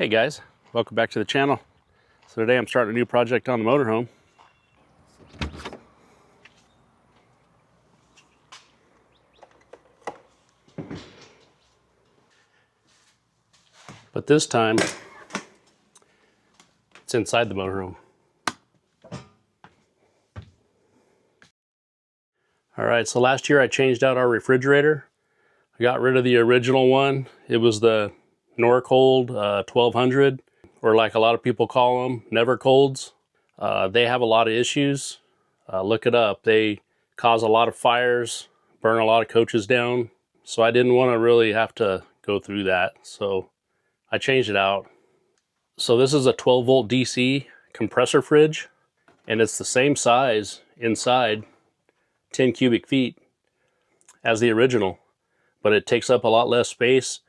Hey guys, welcome back to the channel. So today I'm starting a new project on the motorhome. But this time, it's inside the motorhome. All right, so last year I changed out our refrigerator. I got rid of the original one. It was the Norcold 1200, or like a lot of people call them, Never Colds. They have a lot of issues. Look it up. They cause a lot of fires, burn a lot of coaches down. So I didn't want to really have to go through that. So I changed it out. So this is a 12 volt DC compressor fridge, and it's the same size inside, 10 cubic feet, as the original, but it takes up a lot less space,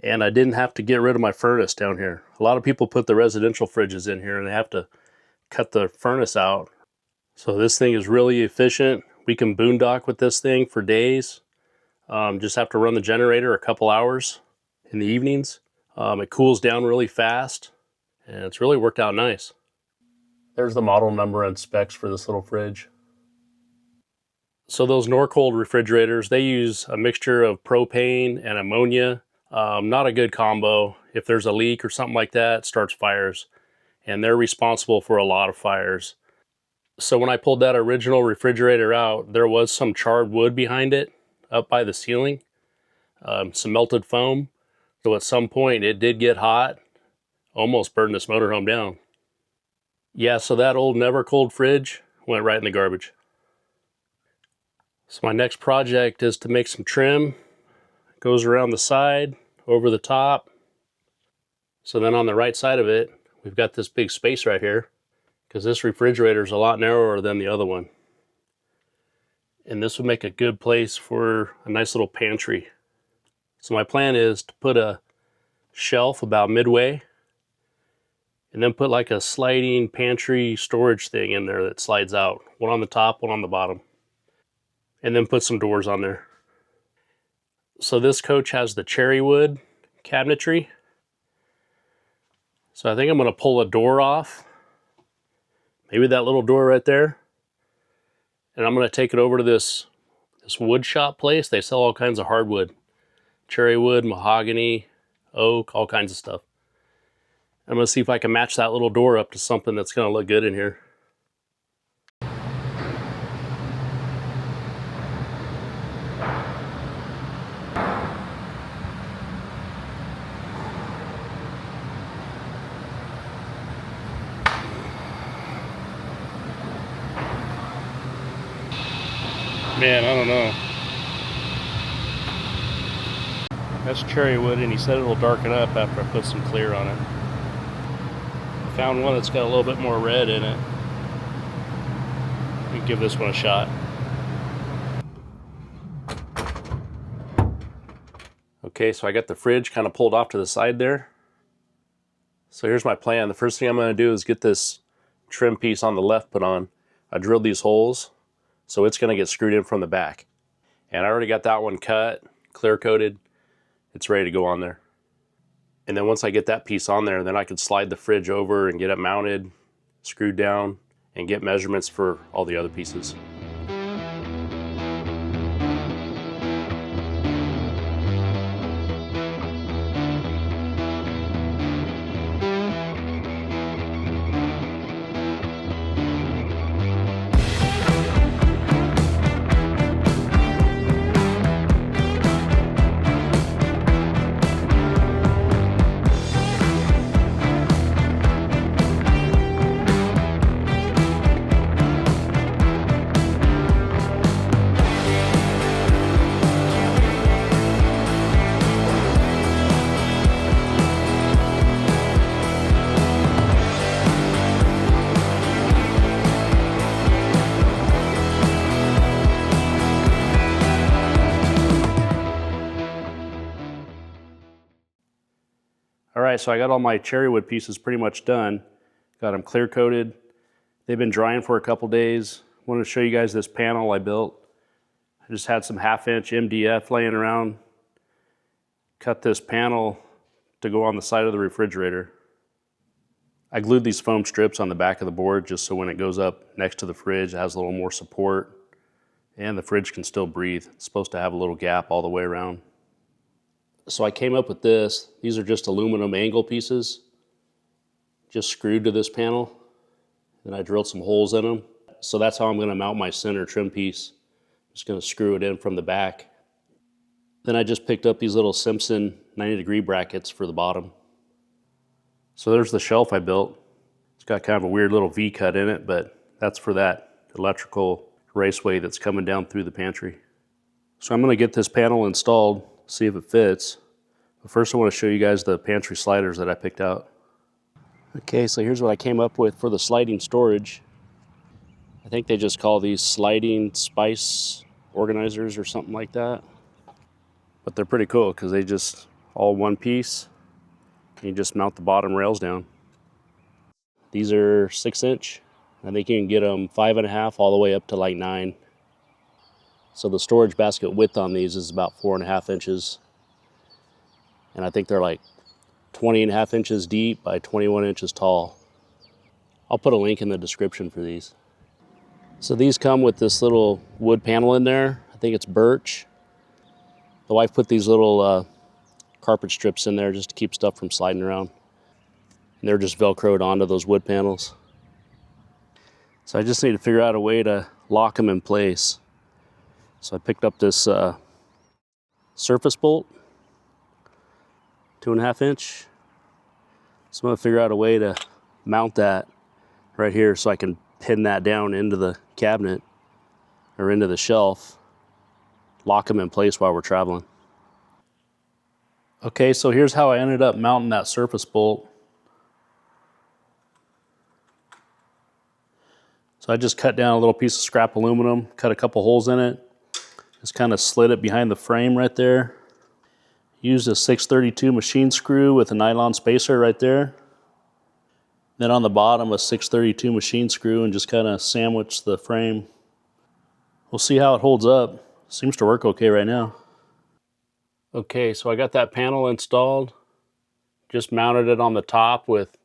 and I didn't have to get rid of my furnace down here. A lot of people put the residential fridges in here and they have to cut the furnace out. So this thing is really efficient. We can boondock with this thing for days. Just have to run the generator a couple hours in the evenings. It cools down really fast, and it's really worked out nice. There's the model number and specs for this little fridge. So those Norcold refrigerators, they use a mixture of propane and ammonia. Not a good combo. If there's a leak or something like that, it starts fires, and they're responsible for a lot of fires. So when I pulled that original refrigerator out, there was some charred wood behind it up by the ceiling, some melted foam. So at some point it did get hot, almost burned this motorhome down. Yeah, so that old Never Cold fridge went right in the garbage. So my next project is to make some trim. It goes around the side, over the top. So then on the right side of it, we've got this big space right here, because this refrigerator is a lot narrower than the other one. And this would make a good place for a nice little pantry. So my plan is to put a shelf about midway, and then put like a sliding pantry storage thing in there that slides out. One on the top, one on the bottom. And then put some doors on there. So this coach has the cherry wood cabinetry. So I think I'm going to pull a door off. Maybe that little door right there. And I'm going to take it over to this wood shop place. They sell all kinds of hardwood. Cherry wood, mahogany, oak, all kinds of stuff. I'm going to see if I can match that little door up to something that's going to look good in here. Man, I don't know. That's cherry wood, and he said it'll darken up after I put some clear on it. I found one that's got a little bit more red in it. We can give this one a shot. Okay, so I got the fridge kind of pulled off to the side there. So here's my plan. The first thing I'm going to do is get this trim piece on the left put on. I drilled these holes, so it's going to get screwed in from the back. And I already got that one cut, clear coated. It's ready to go on there. And then once I get that piece on there, then I can slide the fridge over and get it mounted, screwed down, and get measurements for all the other pieces. All right, so I got all my cherry wood pieces pretty much done. Got them clear coated. They've been drying for a couple days. Wanted to show you guys this panel I built. I just had some 1/2 inch MDF laying around. Cut this panel to go on the side of the refrigerator. I glued these foam strips on the back of the board just so when it goes up next to the fridge, it has a little more support and the fridge can still breathe. It's supposed to have a little gap all the way around. So I came up with this. These are just aluminum angle pieces, just screwed to this panel. Then I drilled some holes in them. So that's how I'm going to mount my center trim piece. Just going to screw it in from the back. Then I just picked up these little Simpson 90-degree brackets for the bottom. So there's the shelf I built. It's got kind of a weird little V cut in it, but that's for that electrical raceway that's coming down through the pantry. So I'm going to get this panel installed, see if it fits. But first I want to show you guys the pantry sliders that I picked out. Okay, so here's what I came up with for the sliding storage. I think they just call these sliding spice organizers or something like that. But they're pretty cool because they just all one piece. You just mount the bottom rails down. These are 6-inch. I think you can get them 5.5 all the way up to like 9. So the storage basket width on these is about 4.5 inches. And I think they're like 20.5 inches deep by 21 inches tall. I'll put a link in the description for these. So these come with this little wood panel in there. I think it's birch. The wife put these little carpet strips in there just to keep stuff from sliding around. And they're just Velcroed onto those wood panels. So I just need to figure out a way to lock them in place. So I picked up this surface bolt, 2.5 inch. So I'm gonna figure out a way to mount that right here so I can pin that down into the cabinet or into the shelf, lock them in place while we're traveling. Okay, so here's how I ended up mounting that surface bolt. So I just cut down a little piece of scrap aluminum, cut a couple holes in it, just kind of slid it behind the frame right there. Used a 632 machine screw with a nylon spacer right there. Then on the bottom a 632 machine screw and just kind of sandwich the frame. We'll see how it holds up. Seems to work okay right now. Okay, so I got that panel installed. Just mounted it on the top with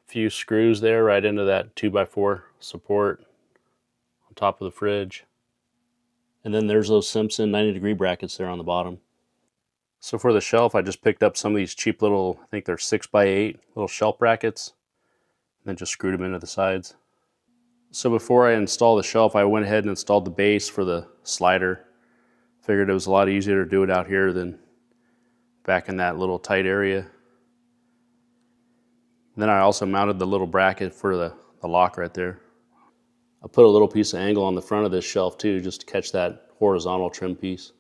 a few screws there right into that 2x4 support on top of the fridge. And then there's those Simpson 90-degree brackets there on the bottom. So for the shelf, I just picked up some of these cheap little, I think they're 6x8 little shelf brackets, and then just screwed them into the sides. So before I installed the shelf, I went ahead and installed the base for the slider. Figured it was a lot easier to do it out here than back in that little tight area. And then I also mounted the little bracket for the lock right there. I put a little piece of angle on the front of this shelf too, just to catch that horizontal trim piece.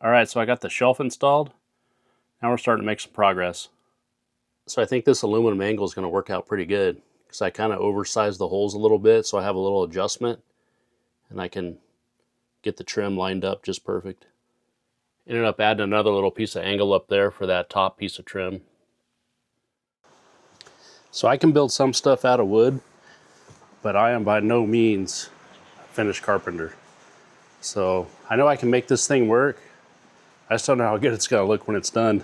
All right, so I got the shelf installed. Now we're starting to make some progress. So I think this aluminum angle is going to work out pretty good because I kind of oversized the holes a little bit, so I have a little adjustment and I can get the trim lined up just perfect. Ended up adding another little piece of angle up there for that top piece of trim. So I can build some stuff out of wood, but I am by no means a finished carpenter. So I know I can make this thing work. I just don't know how good it's gonna look when it's done.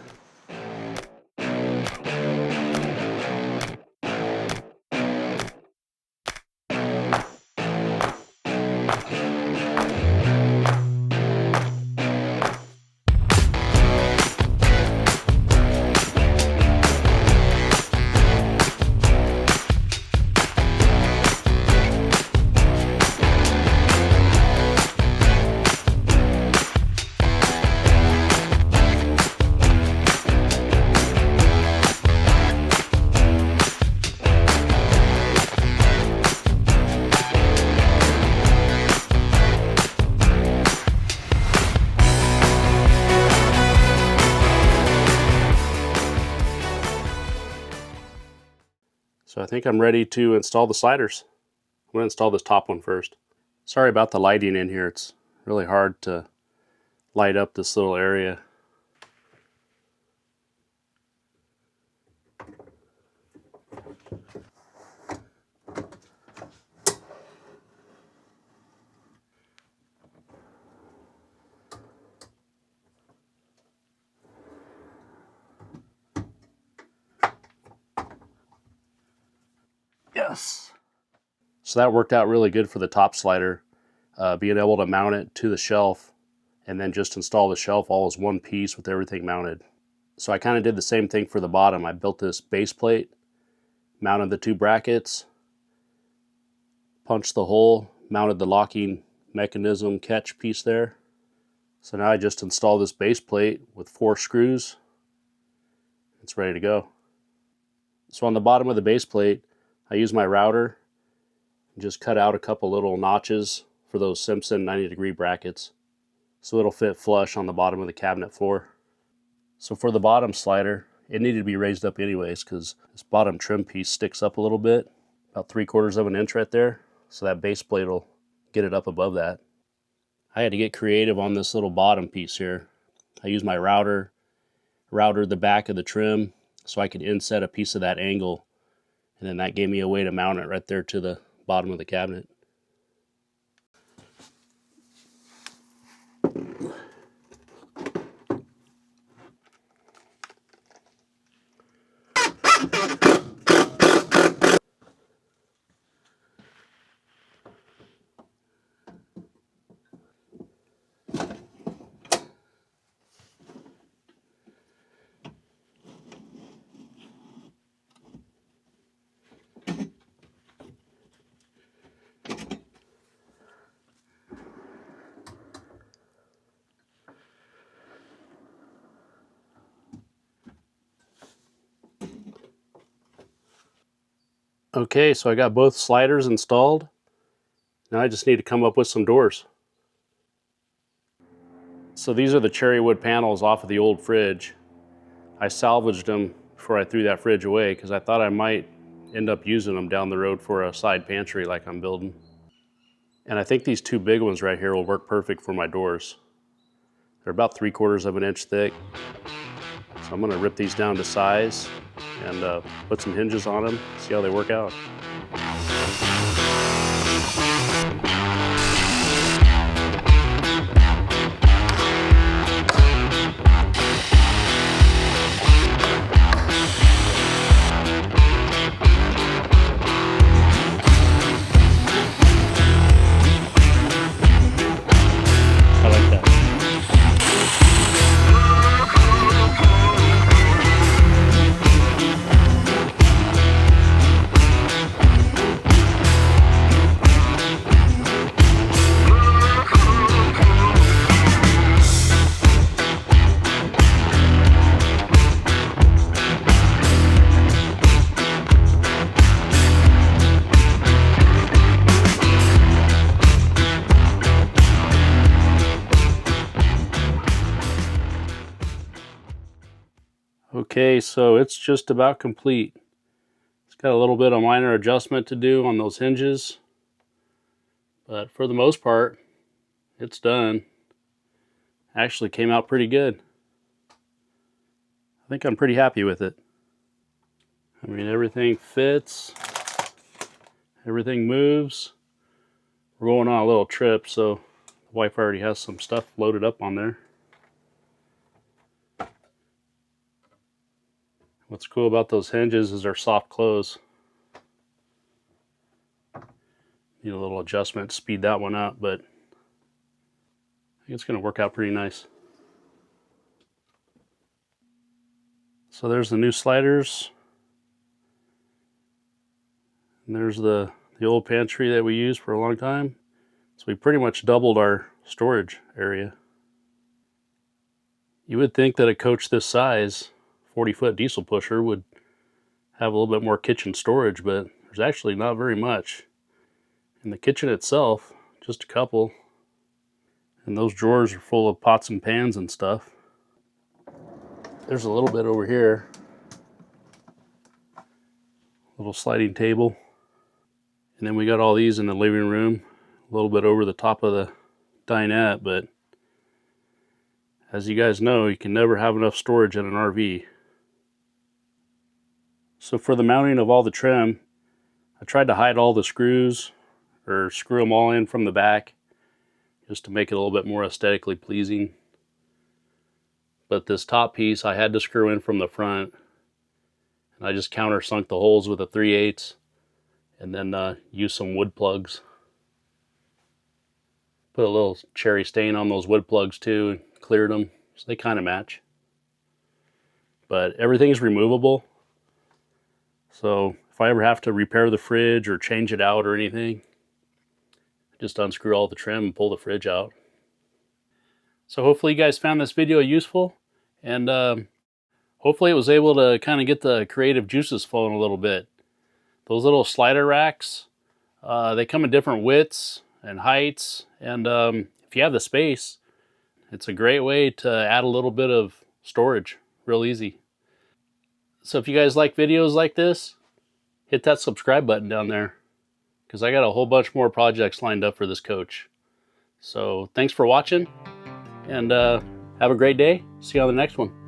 So I think I'm ready to install the sliders. I'm going to install this top one first. Sorry about the lighting in here. It's really hard to light up this little area. Yes! So that worked out really good for the top slider, being able to mount it to the shelf and then just install the shelf all as one piece with everything mounted. So I kind of did the same thing for the bottom. I built this base plate, mounted the two brackets, punched the hole, mounted the locking mechanism catch piece there. So now I just install this base plate with 4 screws. It's ready to go. So on the bottom of the base plate, I use my router and just cut out a couple little notches for those Simpson 90-degree brackets, so it'll fit flush on the bottom of the cabinet floor. So for the bottom slider, it needed to be raised up anyways because this bottom trim piece sticks up a little bit, about 3/4 of an inch right there, so that base plate will get it up above that. I had to get creative on this little bottom piece here. I used my routed the back of the trim so I could inset a piece of that angle, and then that gave me a way to mount it right there to the bottom of the cabinet. Okay, so I got both sliders installed. Now I just need to come up with some doors. So these are the cherry wood panels off of the old fridge. I salvaged them before I threw that fridge away because I thought I might end up using them down the road for a side pantry like I'm building. And I think these 2 big ones right here will work perfect for my doors. They're about 3/4 of an inch thick. So I'm gonna rip these down to size and put some hinges on them, see how they work out. I like that. Okay, so it's just about complete. It's got a little bit of minor adjustment to do on those hinges, but for the most part, it's done. Actually came out pretty good. I think I'm pretty happy with it. I mean, everything fits, everything moves. We're going on a little trip, so the wife already has some stuff loaded up on there. What's cool about those hinges is they're soft close. Need a little adjustment to speed that one up, but I think it's going to work out pretty nice. So there's the new sliders. And there's the old pantry that we used for a long time. So we pretty much doubled our storage area. You would think that a coach this size, 40-foot diesel pusher, would have a little bit more kitchen storage, but there's actually not very much. In the kitchen itself, just a couple. And those drawers are full of pots and pans and stuff. There's a little bit over here. Little sliding table. And then we got all these in the living room, a little bit over the top of the dinette, but as you guys know, you can never have enough storage in an RV. So for the mounting of all the trim, I tried to hide all the screws or screw them all in from the back just to make it a little bit more aesthetically pleasing. But this top piece I had to screw in from the front, and I just countersunk the holes with a 3/8 and then use some wood plugs. Put a little cherry stain on those wood plugs too, and cleared them, so they kind of match. But everything's removable, so if I ever have to repair the fridge or change it out or anything, just unscrew all the trim and pull the fridge out. So hopefully you guys found this video useful, and hopefully it was able to kind of get the creative juices flowing a little bit. Those little slider racks, they come in different widths and heights, and if you have the space, it's a great way to add a little bit of storage real easy. So if you guys like videos like this, hit that subscribe button down there, because I got a whole bunch more projects lined up for this coach. So thanks for watching, and have a great day. See you on the next one.